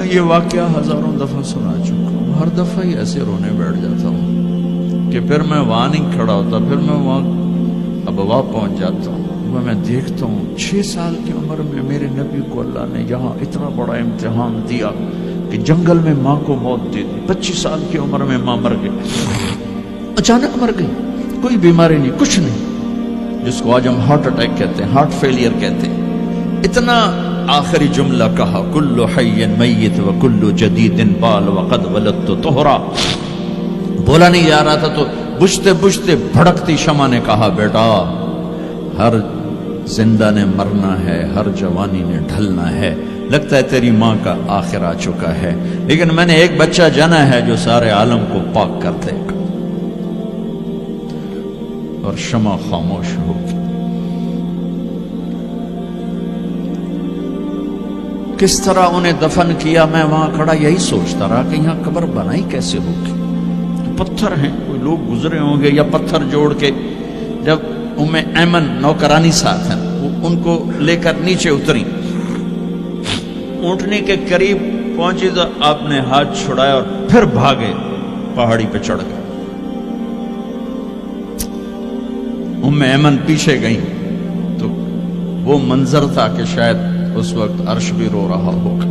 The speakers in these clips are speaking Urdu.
میں یہ واقعہ ہزاروں دفعہ سنا چکا ہوں، ہر دفعہ ہی ایسے رونے بیٹھ جاتا ہوں کہ پھر میں وہاں نہیں کھڑا ہوتا، پھر میں وہاں ابوا پہنچ جاتا ہوں، میں دیکھتا ہوں 6 سال کی عمر میں میرے نبی کو اللہ نے یہاں اتنا بڑا امتحان دیا کہ جنگل میں ماں کو موت دے دی، 25 سال کی عمر میں ماں مر گئی، اچانک مر گئی، کوئی بیماری نہیں، کچھ نہیں، جس کو آج ہم ہارٹ اٹیک کہتے ہیں، ہارٹ فیلئر کہتے ہیں۔ اتنا آخری جملہ کہا، کل حی میت و کل جدید بال وقد ولدت طہرا، بولا نہیں جا رہا تھا تو بجھتے بجھتے بھڑکتی شمع نے کہا، بیٹا ہر زندہ نے مرنا ہے، ہر جوانی نے ڈھلنا ہے، لگتا ہے تیری ماں کا آخر آ چکا ہے، لیکن میں نے ایک بچہ جنا ہے جو سارے عالم کو پاک کر دے گا۔ اور شمع خاموش ہو گئی۔ کس طرح انہیں دفن کیا، میں وہاں کھڑا یہی سوچتا رہا کہ یہاں قبر بنائی کیسے ہوگی، پتھر ہیں، کوئی لوگ گزرے ہوں گے یا پتھر جوڑ کے۔ جب ایمن نوکرانی ساتھ ہیں، وہ ان کو لے کر نیچے اتری، اونٹنی کے قریب پہنچی تو آپ نے ہاتھ چھڑایا اور پھر بھاگے، پہاڑی پہ چڑھ گئے۔ ایمن پیچھے گئیں تو وہ منظر تھا کہ شاید اس وقت عرش بھی رو رہا ہوگا۔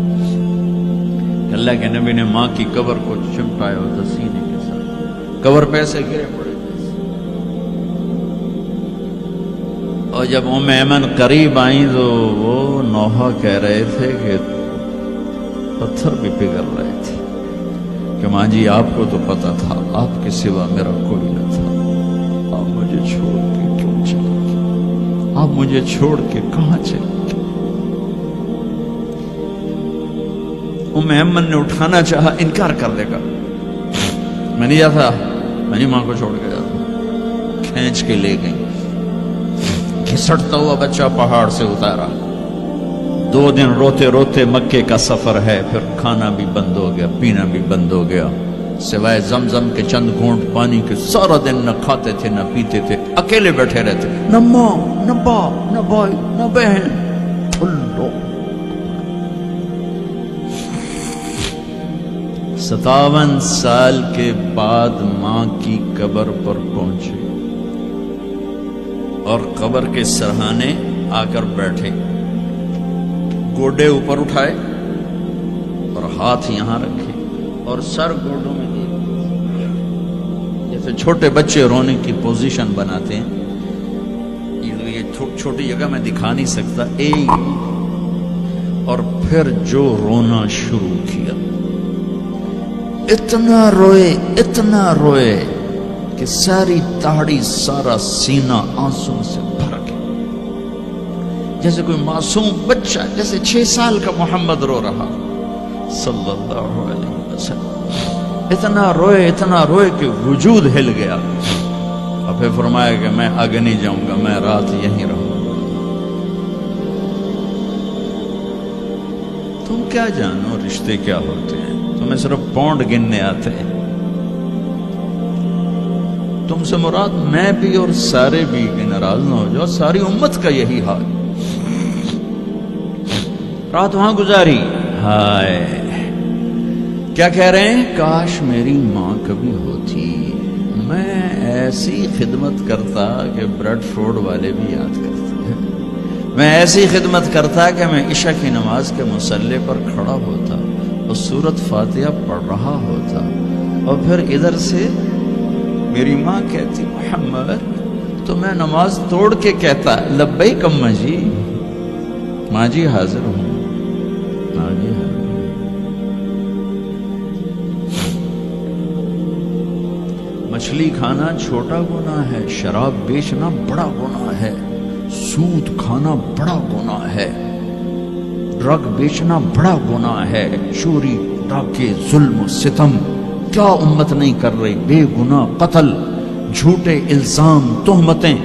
اللہ کے نبی نے ماں کی قبر کو چمٹایا ہوتا سینے کے ساتھ، قبر پہ سے گرے پڑے، اور جب ایمن قریب آئیں تو وہ نوحہ کہہ رہے تھے کہ پتھر بھی پگھل رہے تھے کہ ماں جی آپ کو تو پتا تھا آپ کے سوا میرا کوئی نہ تھا، آپ مجھے چھوڑ کے کیوں چلے گئے، آپ مجھے چھوڑ کے کہاں چلے گئے۔ ایمن نے اٹھانا چاہا، انکار کر دے گا، میں نہیں جاتا، میں نہیں ماں کو چھوڑ کے جاتا، کھینچ کے لے گئی، گھسٹتا ہوا بچہ پہاڑ سے اتارا۔ 2 دن روتے روتے مکے کا سفر ہے، پھر کھانا بھی بند ہو گیا، پینا بھی بند ہو گیا، سوائے زمزم کے چند گھونٹ پانی کے سارا دن نہ کھاتے تھے نہ پیتے تھے، اکیلے بیٹھے رہتے، نہ ماں نہ باپ نہ بھائی نہ بہن، ٹھلو۔ 57 سال کے بعد ماں کی قبر پر پہنچے اور قبر کے سرہانے آ کر بیٹھے، گوڈے اوپر اٹھائے اور ہاتھ یہاں رکھے اور سر گوڈوں میں دے، جیسے چھوٹے بچے رونے کی پوزیشن بناتے ہیں، یہ چھوٹی جگہ میں دکھا نہیں سکتا، اور پھر جو رونا شروع کیا، اتنا روئے کہ ساری داڑھی سارا سینہ آنسو سے بھر گیا، جیسے کوئی معصوم بچہ، جیسے 6 سال کا محمد رو رہا صلی اللہ علیہ وسلم، اتنا روئے کہ وجود ہل گیا، اور پھر فرمایا کہ میں آگے نہیں جاؤں گا، میں رات یہیں رہوں گا۔ تم کیا جانو رشتے کیا ہوتے ہیں، تمہیں صرف پونڈ گننے آتے ہیں، تم سے مراد میں بھی اور سارے بھی، کہ ناراض نہ ہو جاؤ، ساری امت کا یہی حال۔ رات وہاں گزاری، ہائے کیا کہہ رہے ہیں، کاش میری ماں کبھی ہوتی، میں ایسی خدمت کرتا کہ بریڈ فورڈ والے بھی یاد کرتے، میں ایسی خدمت کرتا کہ میں عشاء کی نماز کے مصلی پر کھڑا ہوتا اور سورۃ فاتحہ پڑھ رہا ہوتا، اور پھر ادھر سے میری ماں کہتی محمد، تو میں نماز توڑ کے کہتا لبیک اماں جی، ماں جی حاضر ہوں، ماں جی حاضر ہوں۔ مچھلی کھانا چھوٹا گناہ ہے، شراب بیچنا بڑا گناہ ہے، سود کھانا بڑا گناہ ہے، ڈرگ بیچنا بڑا گناہ ہے، چوری ڈاکے ظلم و ستم کیا امت نہیں کر رہی، بے گناہ قتل، جھوٹے الزام تہمتیں،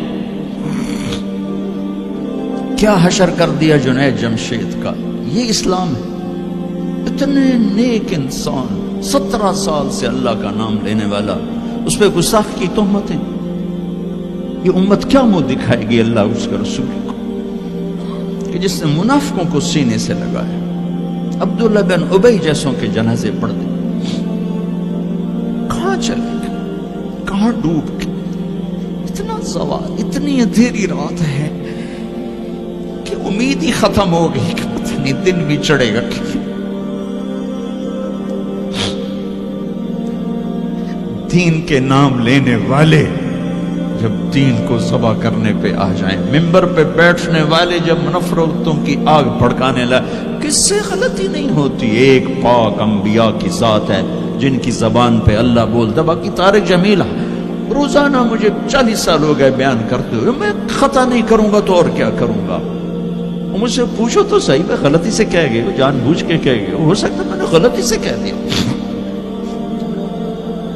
کیا حشر کر دیا جنید جمشید کا، یہ اسلام ہے۔ اتنے نیک انسان، 17 سال سے اللہ کا نام لینے والا، اس پہ گستاخ کی تہمتیں، یہ امت کیا منہ دکھائے گی اللہ اس کے رسول کو، کہ جس نے منافقوں کو سینے سے لگایا، عبداللہ بن ابی جیسوں کے جنازے پڑھ دیں. کہاں چلے گئے, کہاں ڈوب گئے؟ اتنا زوال, اتنی اندھیری رات ہے کہ امید ہی ختم ہو گئی کہ پتہ نہیں دن بھی چڑھے گا. دین کے نام لینے والے جب دین کو ذبح کرنے پہ آ جائیں, ممبر پہ بیٹھنے والے جب نفرتوں کی آگ بھڑکانے لائے, کس سے غلطی نہیں ہوتی. ایک پاک انبیاء کی ذات ہے جن کی زبان پہ اللہ بولتا. باقی طارق جمیل روزانہ مجھے 40 سال ہو گئے بیان کرتے ہوئے, میں خطا نہیں کروں گا تو اور کیا کروں گا. مجھ سے پوچھو تو صحیح, میں غلطی سے کہہ گئے, جان بوجھ کے کہہ گئے, ہو سکتا میں نے غلطی سے کہہ دیا.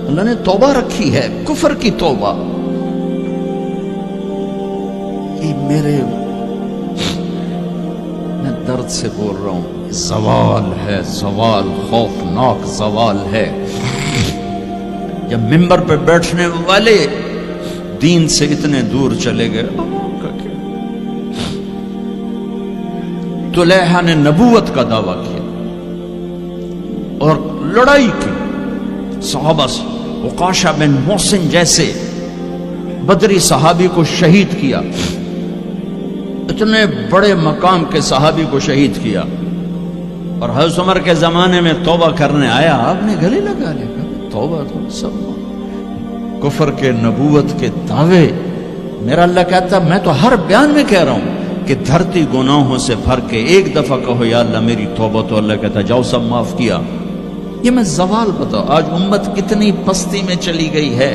اللہ نے توبہ رکھی ہے, کفر کی توبہ. یہ میں درد سے بول رہا ہوں, زوال ہے, زوال خوفناک زوال ہے. جب ممبر پہ بیٹھنے والے دین سے اتنے دور چلے گئے. طلیحہ نے نبوت کا دعویٰ کیا اور لڑائی کی صحابہ سے. عکاشہ بن محسن جیسے بدری صحابی کو شہید کیا, اتنے بڑے مقام کے صحابی کو شہید کیا. اور حضرت عمر کے زمانے میں توبہ کرنے آیا, آپ نے گلے لگا لیا, توبہ تو سب کفر کے نبوت کے دعوے. میرا اللہ کہتا میں تو ہر بیان میں کہہ رہا ہوں کہ دھرتی گناہوں سے بھر کے ایک دفعہ کہو یا اللہ میری توبہ, تو اللہ کہتا جاؤ سب معاف کیا. یہ میں زوال بتاؤ, آج امت کتنی پستی میں چلی گئی ہے,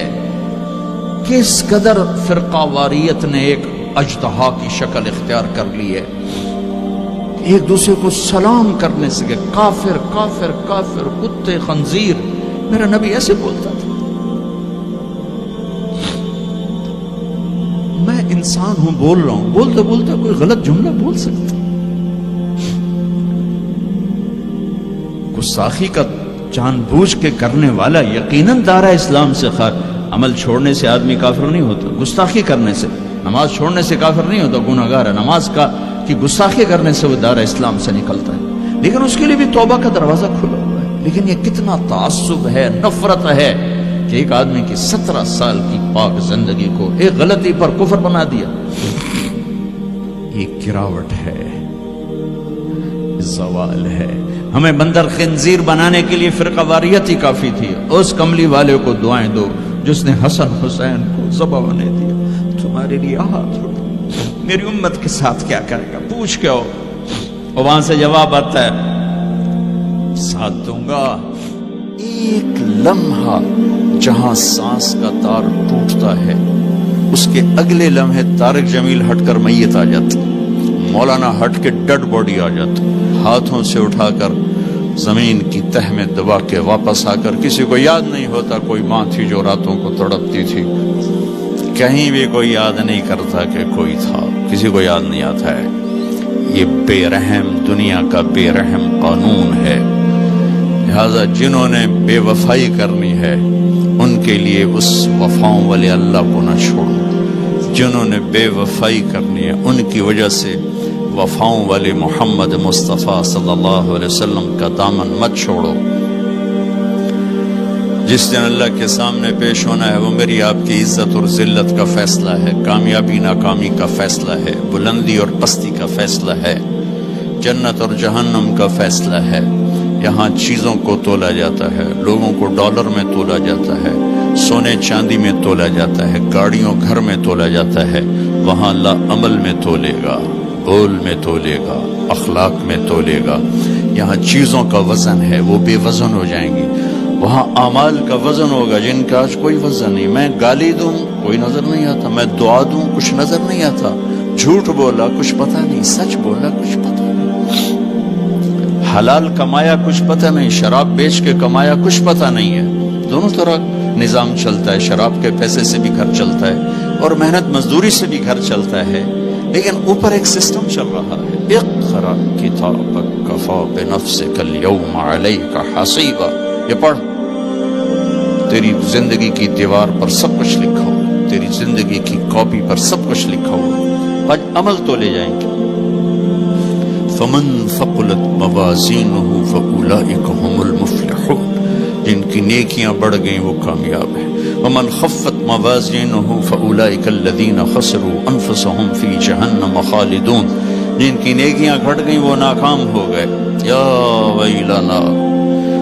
کس قدر فرقہ واریت نے ایک اژدہا کی شکل اختیار کر لی ہے. ایک دوسرے کو سلام کرنے سے کہ کافر کافر کافر, کتے خنزیر. میرا نبی ایسے بولتا تھا. میں انسان ہوں, بول رہا ہوں, بولتے بولتے کوئی غلط جملہ بول سکتا. گستاخی کا جان بوجھ کے کرنے والا یقیناً دارہ اسلام سے عمل چھوڑنے سے آدمی کافر نہیں ہوتا, گستاخی کرنے سے, نماز چھوڑنے سے کافر نہیں ہوتا, گناہگار ہے. نماز کی گستاخی کرنے سے وہ دارہ اسلام سے نکلتا ہے, لیکن اس کے لیے بھی توبہ کا دروازہ کھلا ہوا ہے. لیکن یہ کتنا تعصب ہے, نفرت ہے کہ ایک آدمی کی 17 سال کی پاک زندگی کو ایک غلطی پر کفر بنا دیا. یہ گراوٹ ہے, زوال ہے. ہمیں بندر خنزیر بنانے کے لیے فرقہ واریت ہی کافی تھی. اس کملی والے کو دعائیں دو جس نے حسن حسین کو ذبح ہونے دیا. تمہارے لیے ہاتھ اٹھا, میری امت کے ساتھ کیا کرے گا, پوچھ کے ہو. اور وہاں سے جواب آتا ہے ساتھ دوں گا. ایک لمحہ جہاں سانس کا تار ٹوٹتا ہے, اس کے اگلے لمحے طارق جمیل ہٹ کر میت آ جاتا, مولانا ہٹ کے ڈیڈ باڈی آ جاتا, ہاتھوں سے اٹھا کر زمین کی تہ میں دبا کے واپس آ کر. کسی کو یاد نہیں ہوتا کوئی ماں تھی جو راتوں کو تڑپتی تھی, کہیں بھی کوئی یاد نہیں کرتا کہ کوئی تھا, کسی کو یاد نہیں آتا ہے. یہ بے رحم دنیا کا بے رحم قانون ہے. لہذا جنہوں نے بے وفائی کرنی ہے ان کے لیے اس وفاؤں والے اللہ کو نہ چھوڑو. جنہوں نے بے وفائی کرنی ہے ان کی وجہ سے وفاؤں والے محمد مصطفیٰ صلی اللہ علیہ وسلم کا دامن مت چھوڑو. جس دن اللہ کے سامنے پیش ہونا ہے وہ میری آپ کی عزت اور ذلت کا فیصلہ ہے, کامیابی ناکامی کا فیصلہ ہے, بلندی اور پستی کا فیصلہ ہے, جنت اور جہنم کا فیصلہ ہے. یہاں چیزوں کو تولا جاتا ہے, لوگوں کو ڈالر میں تولا جاتا ہے, سونے چاندی میں تولا جاتا ہے, گاڑیوں گھر میں تولا جاتا ہے. وہاں اللہ عمل میں تولے گا, بول میں تولے گا, اخلاق میں تولے گا. یہاں چیزوں کا وزن ہے, وہ بے وزن ہو جائیں گی. وہاں اعمال کا وزن ہوگا جن کا آج کوئی وزن نہیں. میں گالی دوں کوئی نظر نہیں آتا, میں دعا دوں کچھ نظر نہیں آتا, جھوٹ بولا کچھ پتہ نہیں, سچ بولا کچھ پتہ نہیں, حلال کمایا کچھ پتہ نہیں, شراب بیچ کے کمایا کچھ پتہ نہیں ہے. دونوں طرح نظام چلتا ہے, شراب کے پیسے سے بھی گھر چلتا ہے اور محنت مزدوری سے بھی گھر چلتا ہے. لیکن اوپر ایک سسٹم چل رہا ہے, اقرأ کتابک کفی بنفسک اليوم علیک حسیبا. یہ پڑھ, تیری زندگی کی دیوار پر سب کچھ لکھا ہو, تیری زندگی کی کاپی پر سب کچھ لکھا ہو. آج عمل تو لے جائیں گے. فمن ثقلت موازینہ فاولئک هم المفلحون، جن کی نیکیاں بڑھ گئیں وہ کامیاب ہیں۔ ومن خفت موازینہ فاولئک الذین خسروا انفسهم فی جہنم خالدون، جن کی نیکیاں گھٹ گئیں وہ ناکام ہو گئے۔ یا ویلنا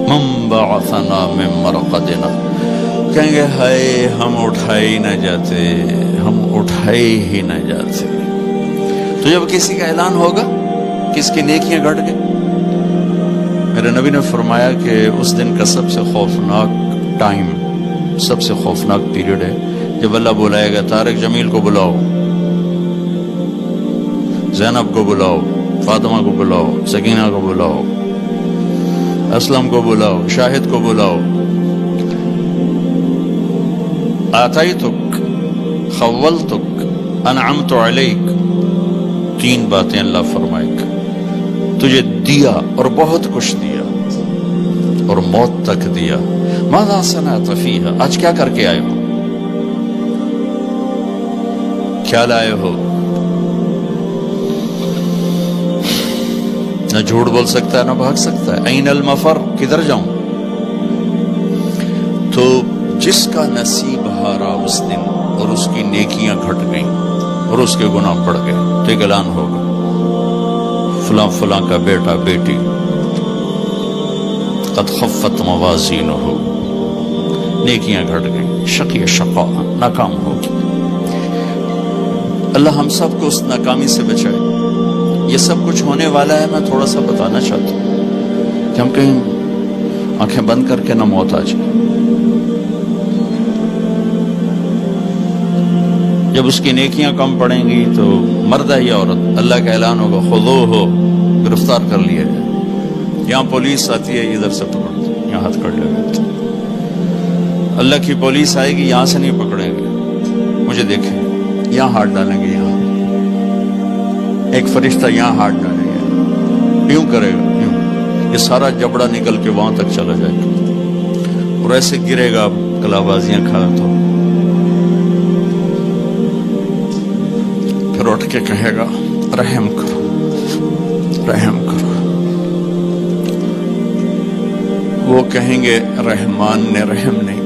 من بعثنا من مرقدنا، کہیں گے ہائے ہم اٹھائے ہی نہ جاتے، ہم اٹھائے ہی نہ جاتے۔ تو جب کسی کا اعلان ہوگا کس کی نیکیاں گھٹ گئی، میرے نبی نے فرمایا کہ اس دن کا سب سے خوفناک ٹائم، سب سے خوفناک پیریڈ ہے جب اللہ بلائے گا طارق جمیل کو بلاؤ، زینب کو بلاؤ، فاطمہ کو بلاؤ، سکینہ کو بلاؤ، اسلم کو بلاؤ، شاہد کو بلاؤ، آتیتک، خولتک، انعمت علیک، تین باتیں اللہ فرمائے گا، تجھے دیا اور بہت کچھ دیا اور موت تک دیا۔ ماذا صنعت فیہا، آج کیا کر کے آئے ہو، کیا لائے ہو؟ نہ جھوٹ بول سکتا ہے نہ بھاگ سکتا ہے۔ این المفر، کدھر جاؤں؟ تو جس کا نصیب ہارا اس دن اور اس کی نیکیاں گھٹ گئیں اور اس کے گناہ بڑھ گئے تو ایک اعلان ہوگا، فلاں فلاں کا بیٹا بیٹی قد خفت موازینہ، نیکیاں گھٹ گئیں، شقی شقا، ناکام ہوگی۔ اللہ ہم سب کو اس ناکامی سے بچائے۔ یہ سب کچھ ہونے والا ہے، میں تھوڑا سا بتانا چاہتا ہوں کہ ہم کہیں آنکھیں بند کر کے نہ موت آ جائے۔ جب اس کی نیکیاں کم پڑیں گی تو مرد ہے یا عورت، اللہ کا اعلان ہوگا خذوہ، گرفتار کر لیا جائے۔ یہاں پولیس آتی ہے، ادھر سے پکڑ دو، یہاں ہاتھ کر لے۔ اللہ کی پولیس آئے گی، یہاں سے نہیں پکڑیں گے، مجھے دیکھیں، یہاں ہاتھ ڈالیں گے، یہاں ایک فرشتہ یہاں ہاتھ ڈالیں گے، یوں کرے گا، یوں، یہ سارا جبڑا نکل کے وہاں تک چلا جائے گا اور ایسے گرے گا کلا بازیاں کھا تو پھر اٹھ کے کہے گا رحم کرو، رحم کرو۔ وہ کہیں گے رحمان نے رحم نہیں